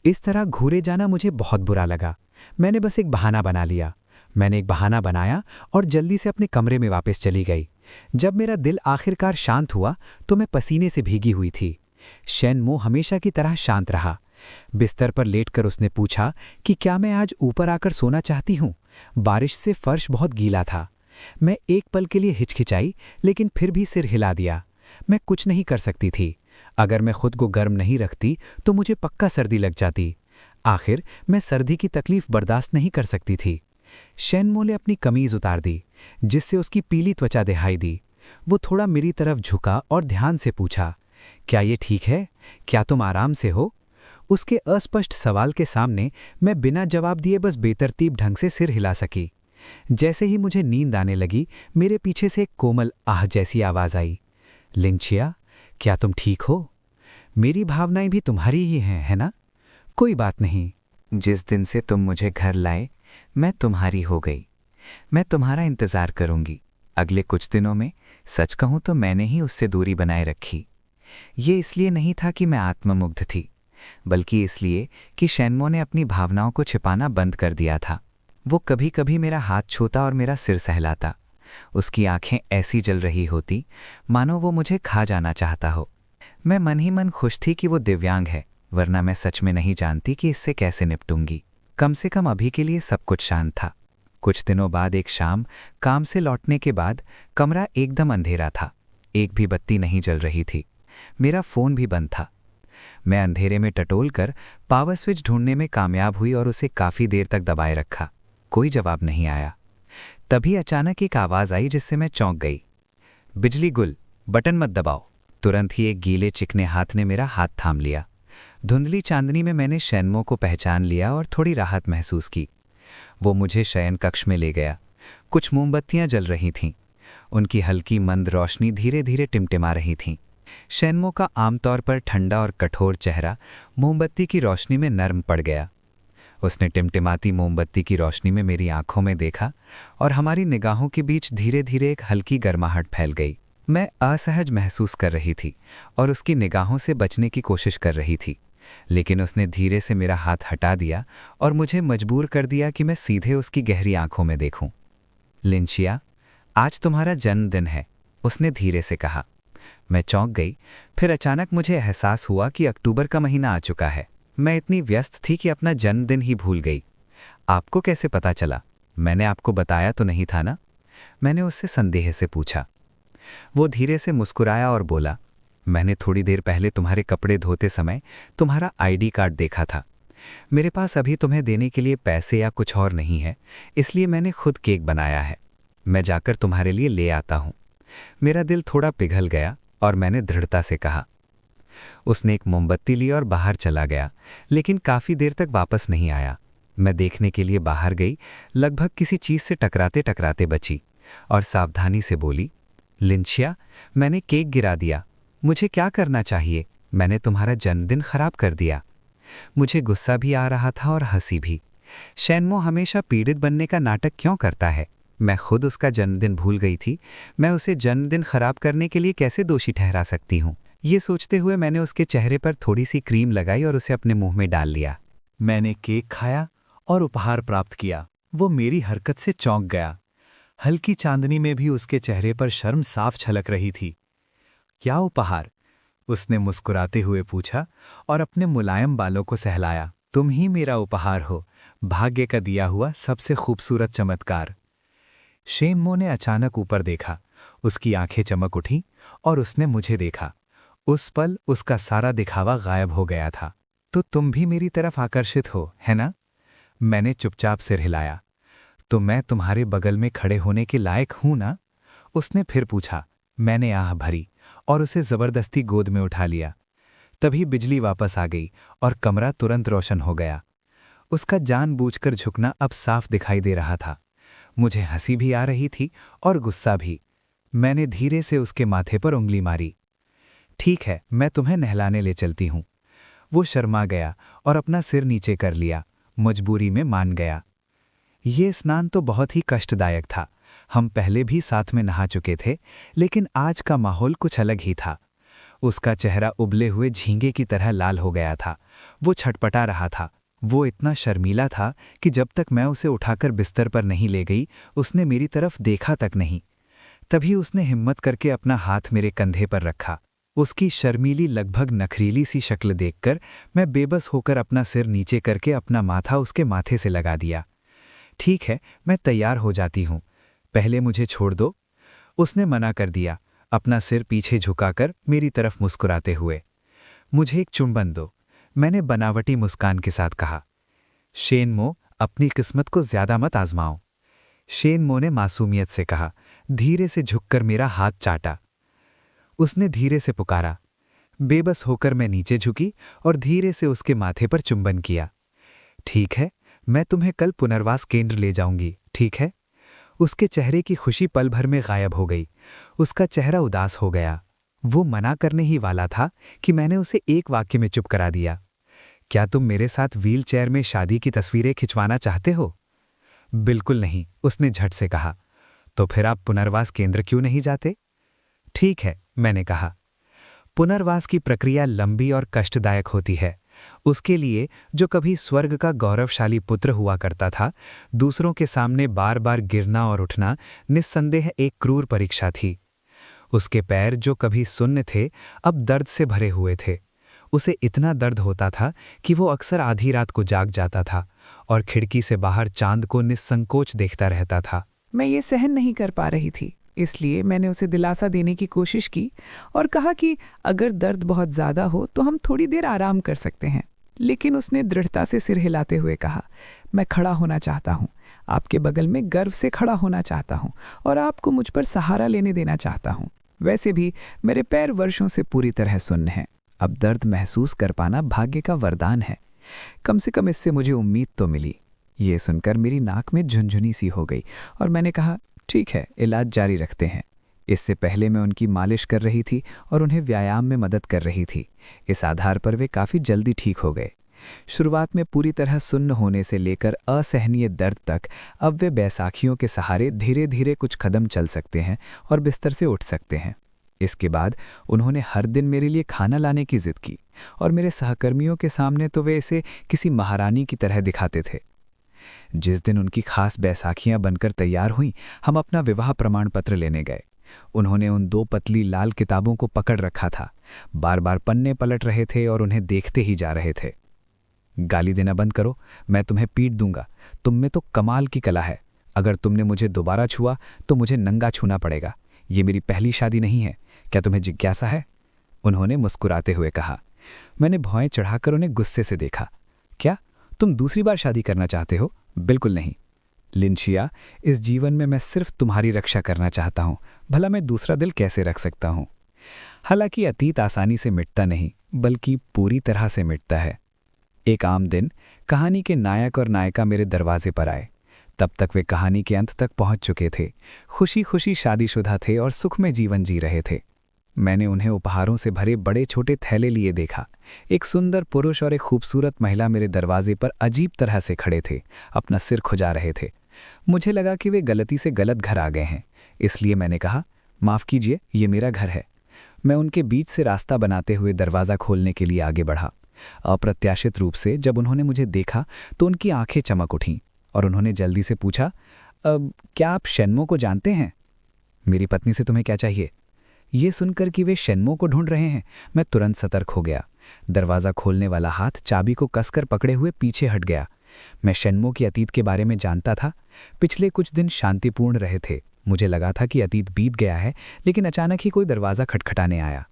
इस तरह घूरे जाना मुझे बहुत बुरा लगा। मैंने बस एक बहाना बना लिया। मैंने एक बहाना बनाया और जल्दी से अपने कमरे में वापस चली गई। जब मेरा दिल आखिरकार शांत हुआ तो मैं पसीने से भीगी हुई थी। शैनमो हमेशा की तरह शांत रहा। बिस्तर पर लेटकर उसने पूछा कि क्या मैं आज ऊपर आकर सोना चाहती हूँ। बारिश से फर्श बहुत गीला था। मैं एक पल के लिए हिचकिचाई, लेकिन फिर भी सिर हिला दिया। मैं कुछ नहीं कर सकती थी। अगर मैं खुद को गर्म नहीं रखती तो मुझे पक्का सर्दी लग जाती। आखिर मैं सर्दी की तकलीफ बर्दाश्त नहीं कर सकती थी। शैनमो ने अपनी कमीज उतार दी, जिससे उसकी पीली त्वचा दिखाई दी। वो थोड़ा मेरी तरफ झुका और ध्यान से पूछा, क्या ये ठीक है? क्या तुम आराम से हो? उसके अस्पष्ट सवाल के सामने मैं बिना जवाब दिए बस बेतरतीब ढंग से सिर हिला सकी। जैसे ही मुझे नींद आने लगी, मेरे पीछे से एक कोमल आह जैसी आवाज आई, लिंचिया, क्या तुम ठीक हो? मेरी भावनाएं भी तुम्हारी ही हैं, है ना? कोई बात नहीं। जिस दिन से तुम मुझे घर लाए, मैं तुम्हारी हो गई। मैं तुम्हारा इंतज़ार करूंगी। अगले कुछ दिनों में, सच कहूं तो मैंने ही उससे दूरी बनाए रखी। ये इसलिए नहीं था कि मैं आत्ममुग्ध थी, बल्कि इसलिए कि शैनमो ने अपनी भावनाओं को छिपाना बंद कर दिया था। वो कभी कभी मेरा हाथ छूता और मेरा सिर सहलाता। उसकी आंखें ऐसी जल रही होती मानो वो मुझे खा जाना चाहता हो। मैं मन ही मन खुश थी कि वो दिव्यांग है, वरना मैं सच में नहीं जानती कि इससे कैसे निपटूंगी। कम से कम अभी के लिए सब कुछ शांत था। कुछ दिनों बाद एक शाम, काम से लौटने के बाद कमरा एकदम अंधेरा था। एक भी बत्ती नहीं जल रही थी। मेरा फ़ोन भी बंद था। मैं अंधेरे में टटोलकर पावर स्विच ढूंढने में कामयाब हुई और उसे काफ़ी देर तक दबाए रखा। कोई जवाब नहीं आया। तभी अचानक एक आवाज़ आई जिससे मैं चौंक गई। बिजली गुल, बटन मत दबाओ। तुरंत ही एक गीले चिकने हाथ ने मेरा हाथ थाम लिया। धुंधली चांदनी में मैंने शैनमो को पहचान लिया और थोड़ी राहत महसूस की। वो मुझे शयन कक्ष में ले गया। कुछ मोमबत्तियां जल रही थीं। उनकी हल्की मंद रोशनी धीरे धीरे टिमटिमा रही थी। शैनमो का आमतौर पर ठंडा और कठोर चेहरा मोमबत्ती की रोशनी में नर्म पड़ गया। उसने टिमटिमाती मोमबत्ती की रोशनी में मेरी आंखों में देखा और हमारी निगाहों के बीच धीरे धीरे एक हल्की गर्माहट फैल गई। मैं असहज महसूस कर रही थी और उसकी निगाहों से बचने की कोशिश कर रही थी, लेकिन उसने धीरे से मेरा हाथ हटा दिया और मुझे मजबूर कर दिया कि मैं सीधे उसकी गहरी आंखों में देखूं। लिंशिया, आज तुम्हारा जन्मदिन है, उसने धीरे से कहा। मैं चौंक गई। फिर अचानक मुझे एहसास हुआ कि अक्टूबर का महीना आ चुका है। मैं इतनी व्यस्त थी कि अपना जन्मदिन ही भूल गई। आपको कैसे पता चला? मैंने आपको बताया तो नहीं था ना? मैंने उससे संदेह से पूछा। वो धीरे से मुस्कुराया और बोला, मैंने थोड़ी देर पहले तुम्हारे कपड़े धोते समय तुम्हारा आईडी कार्ड देखा था। मेरे पास अभी तुम्हें देने के लिए पैसे या कुछ और नहीं है, इसलिए मैंने खुद केक बनाया है। मैं जाकर तुम्हारे लिए ले आता हूँ। मेरा दिल थोड़ा पिघल गया और मैंने दृढ़ता से कहा। उसने एक मोमबत्ती ली और बाहर चला गया, लेकिन काफ़ी देर तक वापस नहीं आया। मैं देखने के लिए बाहर गई, लगभग किसी चीज़ से टकराते टकराते बची और सावधानी से बोली, लिंशिया, मैंने केक गिरा दिया। मुझे क्या करना चाहिए? मैंने तुम्हारा जन्मदिन खराब कर दिया। मुझे गुस्सा भी आ रहा था और हंसी भी। शैनमो हमेशा पीड़ित बनने का नाटक क्यों करता है? मैं खुद उसका जन्मदिन भूल गई थी। मैं उसे जन्मदिन खराब करने के लिए कैसे दोषी ठहरा सकती हूँ? ये सोचते हुए मैंने उसके चेहरे पर थोड़ी सी क्रीम लगाई और उसे अपने मुंह में डाल लिया। मैंने केक खाया और उपहार प्राप्त किया। वो मेरी हरकत से चौंक गया। हल्की चांदनी में भी उसके चेहरे पर शर्म साफ छलक रही थी। क्या उपहार? उसने मुस्कुराते हुए पूछा और अपने मुलायम बालों को सहलाया। तुम ही मेरा उपहार हो, भाग्य का दिया हुआ सबसे खूबसूरत चमत्कार। शैनमो ने अचानक ऊपर देखा। उसकी आंखें चमक उठी और उसने मुझे देखा। उस पल उसका सारा दिखावा गायब हो गया था। तो तुम भी मेरी तरफ आकर्षित हो, है ना? मैंने चुपचाप सिर हिलाया। तो मैं तुम्हारे बगल में खड़े होने के लायक हूं ना? उसने फिर पूछा। मैंने आह भरी और उसे जबरदस्ती गोद में उठा लिया। तभी बिजली वापस आ गई और कमरा तुरंत रोशन हो गया। उसका जानबूझकर झुकना अब साफ दिखाई दे रहा था। मुझे हंसी भी आ रही थी और गुस्सा भी। मैंने धीरे से उसके माथे पर उंगली मारी। ठीक है, मैं तुम्हें नहलाने ले चलती हूँ। वो शर्मा गया और अपना सिर नीचे कर लिया। मजबूरी में मान गया। ये स्नान तो बहुत ही कष्टदायक था। हम पहले भी साथ में नहा चुके थे, लेकिन आज का माहौल कुछ अलग ही था। उसका चेहरा उबले हुए झींगे की तरह लाल हो गया था। वो छटपटा रहा था। वो इतना शर्मीला था कि जब तक मैं उसे उठाकर बिस्तर पर नहीं ले गई, उसने मेरी तरफ देखा तक नहीं। तभी उसने हिम्मत करके अपना हाथ मेरे कंधे पर रखा। उसकी शर्मीली, लगभग नखरीली सी शक्ल देखकर मैं बेबस होकर अपना सिर नीचे करके अपना माथा उसके माथे से लगा दिया। ठीक है, मैं तैयार हो जाती हूँ, पहले मुझे छोड़ दो। उसने मना कर दिया, अपना सिर पीछे झुकाकर मेरी तरफ मुस्कुराते हुए। मुझे एक चुंबन दो, मैंने बनावटी मुस्कान के साथ कहा। शैनमो, अपनी किस्मत को ज्यादा मत आजमाओ। शैनमो ने मासूमियत से कहा, धीरे से झुककर मेरा हाथ चाटा। उसने धीरे से पुकारा। बेबस होकर मैं नीचे झुकी और धीरे से उसके माथे पर चुंबन किया। ठीक है, मैं तुम्हें कल पुनर्वास केंद्र ले जाऊंगी, ठीक है? उसके चेहरे की खुशी पल भर में गायब हो गई। उसका चेहरा उदास हो गया। वो मना करने ही वाला था कि मैंने उसे एक वाक्य में चुप करा दिया। क्या तुम मेरे साथ व्हील चेयर में शादी की तस्वीरें खिंचवाना चाहते हो? बिल्कुल नहीं, उसने झट से कहा। तो फिर आप पुनर्वास केंद्र क्यों नहीं जाते? ठीक है, मैंने कहा। पुनर्वास की प्रक्रिया लंबी और कष्टदायक होती है। उसके लिए जो कभी स्वर्ग का गौरवशाली पुत्र हुआ करता था, दूसरों के सामने बार बार गिरना और उठना निस्संदेह एक क्रूर परीक्षा थी। उसके पैर जो कभी सुन्न थे, अब दर्द से भरे हुए थे। उसे इतना दर्द होता था कि वो अक्सर आधी रात को जाग जाता था और खिड़की से बाहर चांद को निस्संकोच देखता रहता था। मैं ये सहन नहीं कर पा रही थी। इसलिए मैंने उसे दिलासा देने की कोशिश की और कहा कि अगर दर्द बहुत ज़्यादा हो तो हम थोड़ी देर आराम कर सकते हैं। लेकिन उसने दृढ़ता से सिर हिलाते हुए कहा, मैं खड़ा होना चाहता हूँ, आपके बगल में गर्व से खड़ा होना चाहता हूँ और आपको मुझ पर सहारा लेने देना चाहता हूँ। वैसे भी मेरे पैर वर्षों से पूरी तरह सुन्न हैं। अब दर्द महसूस कर पाना भाग्य का वरदान है। कम से कम इससे मुझे उम्मीद तो मिली। ये सुनकर मेरी नाक में झुनझुनी सी हो गई और मैंने कहा, ठीक है, इलाज जारी रखते हैं। इससे पहले मैं उनकी मालिश कर रही थी और उन्हें व्यायाम में मदद कर रही थी। इस आधार पर वे काफ़ी जल्दी ठीक हो गए। शुरुआत में पूरी तरह सुन्न होने से लेकर असहनीय दर्द तक अब वे बैसाखियों के सहारे धीरे धीरे कुछ कदम चल सकते हैं और बिस्तर से उठ सकते हैं। इसके बाद उन्होंने हर दिन मेरे लिए खाना लाने की जिद की और मेरे सहकर्मियों के सामने तो वे इसे किसी महारानी की तरह दिखाते थे। जिस दिन उनकी खास बैसाखियां बनकर तैयार हुईं, हम अपना विवाह प्रमाण पत्र लेने गए। उन्होंने उन 2 पतली लाल किताबों को पकड़ रखा था, बार बार पन्ने पलट रहे थे और उन्हें देखते ही जा रहे थे। गाली देना बंद करो, मैं तुम्हें पीट दूंगा। तुम में तो कमाल की कला है। अगर तुमने मुझे दोबारा छुआ तो मुझे नंगा छूना पड़ेगा। ये मेरी पहली शादी नहीं है, क्या तुम्हें जिज्ञासा है? उन्होंने मुस्कुराते हुए कहा। मैंने भौएं चढ़ाकर उन्हें गुस्से से देखा। क्या तुम दूसरी बार शादी करना चाहते हो? बिल्कुल नहीं लिनशिया, इस जीवन में मैं सिर्फ तुम्हारी रक्षा करना चाहता हूं। भला मैं दूसरा दिल कैसे रख सकता हूं? हालांकि अतीत आसानी से मिटता नहीं, बल्कि पूरी तरह से मिटता है। एक आम दिन कहानी के नायक और नायिका मेरे दरवाजे पर आए। तब तक वे कहानी के अंत तक पहुंच चुके थे, खुशी खुशी शादीशुदा थे और सुख में जीवन जी रहे थे। मैंने उन्हें उपहारों से भरे बड़े छोटे थैले लिए देखा। एक सुंदर पुरुष और एक खूबसूरत महिला मेरे दरवाजे पर अजीब तरह से खड़े थे, अपना सिर खुजा रहे थे। मुझे लगा कि वे गलती से गलत घर आ गए हैं, इसलिए मैंने कहा, माफ़ कीजिए, ये मेरा घर है। मैं उनके बीच से रास्ता बनाते हुए दरवाज़ा खोलने के लिए आगे बढ़ा। अप्रत्याशित रूप से जब उन्होंने मुझे देखा तो उनकी आंखें चमक उठीं और उन्होंने जल्दी से पूछा, क्या आप शेनमो को जानते हैं? मेरी पत्नी से तुम्हें क्या चाहिए? ये सुनकर कि वे शेनमो को ढूंढ रहे हैं, मैं तुरंत सतर्क हो गया। दरवाज़ा खोलने वाला हाथ चाबी को कसकर पकड़े हुए पीछे हट गया। मैं शेनमो की अतीत के बारे में जानता था। पिछले कुछ दिन शांतिपूर्ण रहे थे। मुझे लगा था कि अतीत बीत गया है, लेकिन अचानक ही कोई दरवाज़ा खटखटाने आया।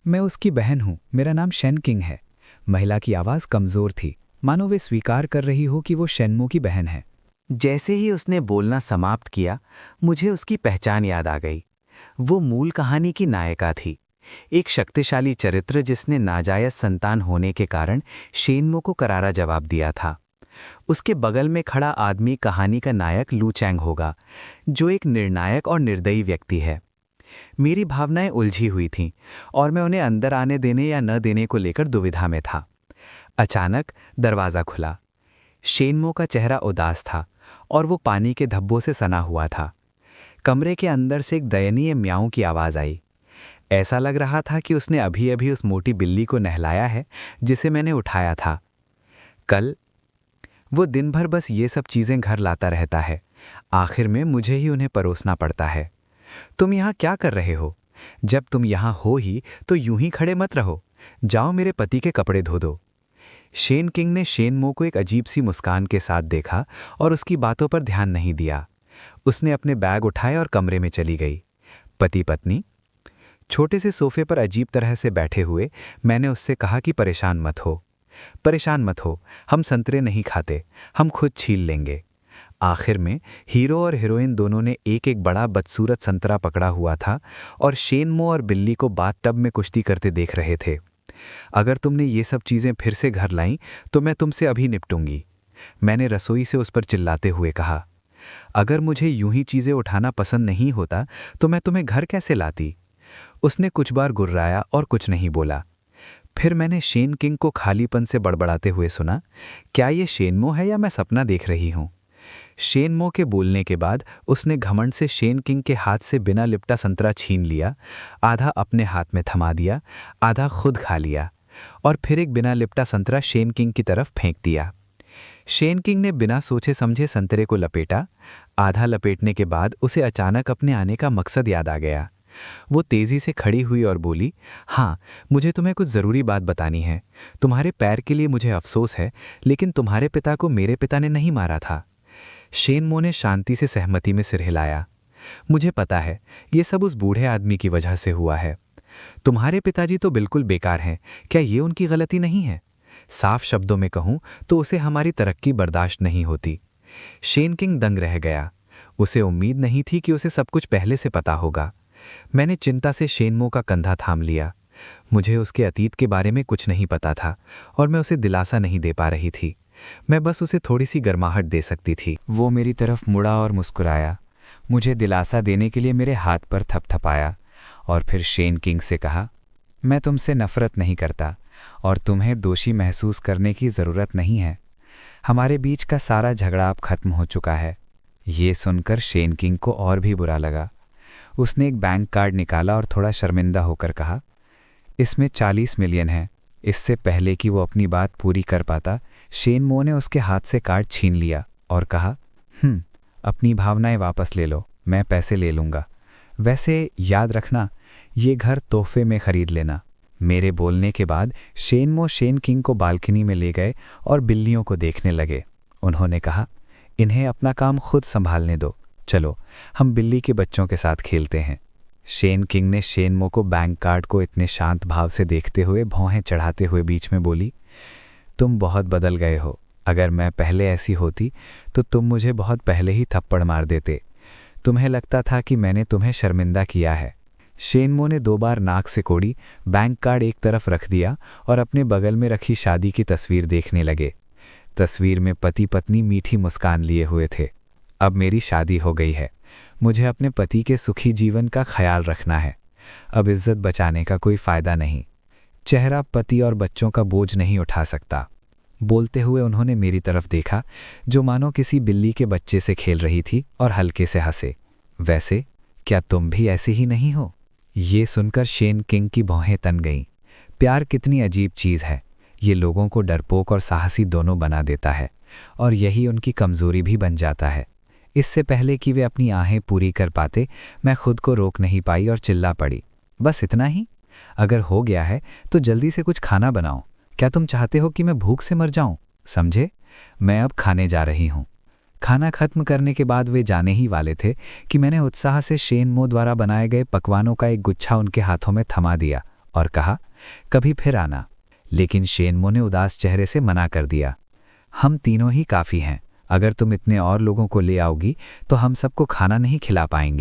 मैं उसकी बहन हूँ, मेरा नाम शेन किंग है। महिला की आवाज़ कमज़ोर थी, मानो वे स्वीकार कर रही हो कि वो शेनमो की बहन है। जैसे ही उसने बोलना समाप्त किया, मुझे उसकी पहचान याद आ गई। वो मूल कहानी की नायिका थी, एक शक्तिशाली चरित्र जिसने नाजायज संतान होने के कारण शेनमो को करारा जवाब दिया था। उसके बगल में खड़ा आदमी कहानी का नायक लू चैंग होगा, जो एक निर्णायक और निर्दयी व्यक्ति है। मेरी भावनाएं उलझी हुई थीं और मैं उन्हें अंदर आने देने या न देने को लेकर दुविधा में था। अचानक दरवाज़ा खुला। शेनमो का चेहरा उदास था और वो पानी के धब्बों से सना हुआ था। कमरे के अंदर से एक दयनीय म्याऊं की आवाज़ आई। ऐसा लग रहा था कि उसने अभी अभी उस मोटी बिल्ली को नहलाया है जिसे मैंने उठाया था कल। वो दिन भर बस ये सब चीज़ें घर लाता रहता है, आखिर में मुझे ही उन्हें परोसना पड़ता है। तुम यहाँ क्या कर रहे हो? जब तुम यहाँ हो ही तो यूं ही खड़े मत रहो, जाओ मेरे पति के कपड़े धो दो। शेन किंग ने शेनमो को एक अजीब सी मुस्कान के साथ देखा और उसकी बातों पर ध्यान नहीं दिया। उसने अपने बैग उठाए और कमरे में चली गई। पति पत्नी छोटे से सोफे पर अजीब तरह से बैठे हुए मैंने उससे कहा कि परेशान मत हो, हम संतरे नहीं खाते, हम खुद छील लेंगे। आखिर में हीरो और हीरोइन दोनों ने एक एक बड़ा बदसूरत संतरा पकड़ा हुआ था और शेनमो और बिल्ली को बाथटब में कुश्ती करते देख रहे थे। अगर तुमने ये सब चीज़ें फिर से घर लाईं तो मैं तुमसे अभी निपटूंगी, मैंने रसोई से उस पर चिल्लाते हुए कहा। अगर मुझे यूं ही चीज़ें उठाना पसंद नहीं होता तो मैं तुम्हें घर कैसे लाती? उसने कुछ बार गुर्राया और कुछ नहीं बोला। फिर मैंने शेन किंग को खालीपन से बड़बड़ाते हुए सुना, क्या ये शेनमो है या मैं सपना देख रही हूँ? शेनमो के बोलने के बाद उसने घमंड से शेन किंग के हाथ से बिना लिपटा संतरा छीन लिया, आधा अपने हाथ में थमा दिया, आधा खुद खा लिया और फिर एक बिना लिपटा संतरा शेन किंग की तरफ फेंक दिया। शेन किंग ने बिना सोचे समझे संतरे को लपेटा। आधा लपेटने के बाद उसे अचानक अपने आने का मकसद याद आ गया। वो तेजी से खड़ी हुई और बोली, हाँ, मुझे तुम्हें कुछ ज़रूरी बात बतानी है। तुम्हारे पैर के लिए मुझे अफसोस है, लेकिन तुम्हारे पिता को मेरे पिता ने नहीं मारा था। शेनमो ने शांति से सहमति में सिर हिलाया। मुझे पता है ये सब उस बूढ़े आदमी की वजह से हुआ है। तुम्हारे पिताजी तो बिल्कुल बेकार हैं, क्या ये उनकी गलती नहीं है? साफ शब्दों में कहूं तो उसे हमारी तरक्की बर्दाश्त नहीं होती। शेन किंग दंग रह गया। उसे उम्मीद नहीं थी कि उसे सब कुछ पहले से पता होगा। मैंने चिंता से शेनमो का कंधा थाम लिया। मुझे उसके अतीत के बारे में कुछ नहीं पता था और मैं उसे दिलासा नहीं दे पा रही थी। मैं बस उसे थोड़ी सी गर्माहट दे सकती थी। वो मेरी तरफ मुड़ा और मुस्कुराया, मुझे दिलासा देने के लिए मेरे हाथ पर थपथपाया और फिर शेन किंग से कहा, मैं तुमसे नफरत नहीं करता और तुम्हें दोषी महसूस करने की ज़रूरत नहीं है। हमारे बीच का सारा झगड़ा अब खत्म हो चुका है। ये सुनकर शेन किंग को और भी बुरा लगा। उसने एक बैंक कार्ड निकाला और थोड़ा शर्मिंदा होकर कहा, इसमें 40 मिलियन है। इससे पहले कि वो अपनी बात पूरी कर पाता, शेनमो ने उसके हाथ से कार्ड छीन लिया और कहा, अपनी भावनाएं वापस ले लो, मैं पैसे ले लूँगा। वैसे याद रखना, ये घर तोहफे में खरीद लेना। मेरे बोलने के बाद शेनमो शेन किंग को बालकनी में ले गए और बिल्लियों को देखने लगे। उन्होंने कहा, इन्हें अपना काम खुद संभालने दो, चलो हम बिल्ली के बच्चों के साथ खेलते हैं। शेन किंग ने शेनमो को बैंक कार्ड को इतने शांत भाव से देखते हुए भौहें चढ़ाते हुए बीच में बोली, तुम बहुत बदल गए हो। अगर मैं पहले ऐसी होती तो तुम मुझे बहुत पहले ही थप्पड़ मार देते। तुम्हें लगता था कि मैंने तुम्हें शर्मिंदा किया है। शेनमो ने 2 बार नाक से कोड़ी, बैंक कार्ड एक तरफ रख दिया और अपने बगल में रखी शादी की तस्वीर देखने लगे। तस्वीर में पति पत्नी मीठी मुस्कान लिए हुए थे। अब मेरी शादी हो गई है। मुझे अपने पति के सुखी जीवन का ख्याल रखना है। अब इज्जत बचाने का कोई फ़ायदा नहीं। चेहरा पति और बच्चों का बोझ नहीं उठा सकता। बोलते हुए उन्होंने मेरी तरफ देखा, जो मानो किसी बिल्ली के बच्चे से खेल रही थी, और हल्के से हंसे। वैसे क्या तुम भी ऐसे ही नहीं हो? ये सुनकर शेन किंग की भौहें तन गईं। प्यार कितनी अजीब चीज़ है। ये लोगों को डरपोक और साहसी दोनों बना देता है और यही उनकी कमज़ोरी भी बन जाता है। इससे पहले कि वे अपनी आहें पूरी कर पाते, मैं खुद को रोक नहीं पाई और चिल्ला पड़ी, बस इतना ही? अगर हो गया है तो जल्दी से कुछ खाना बनाओ। क्या तुम चाहते हो कि मैं भूख से मर जाऊं? समझे? मैं अब खाने जा रही हूं। खाना खत्म करने के बाद वे जाने ही वाले थे कि मैंने उत्साह से शेनमो द्वारा बनाए गए पकवानों का एक गुच्छा उनके हाथों में थमा दिया और कहा, कभी फिर आना। लेकिन शेनमो ने उदास चेहरे से मना कर दिया, हम तीनों ही काफ़ी हैं। अगर तुम इतने और लोगों को ले आओगी तो हम सबको खाना नहीं खिला पाएंगे।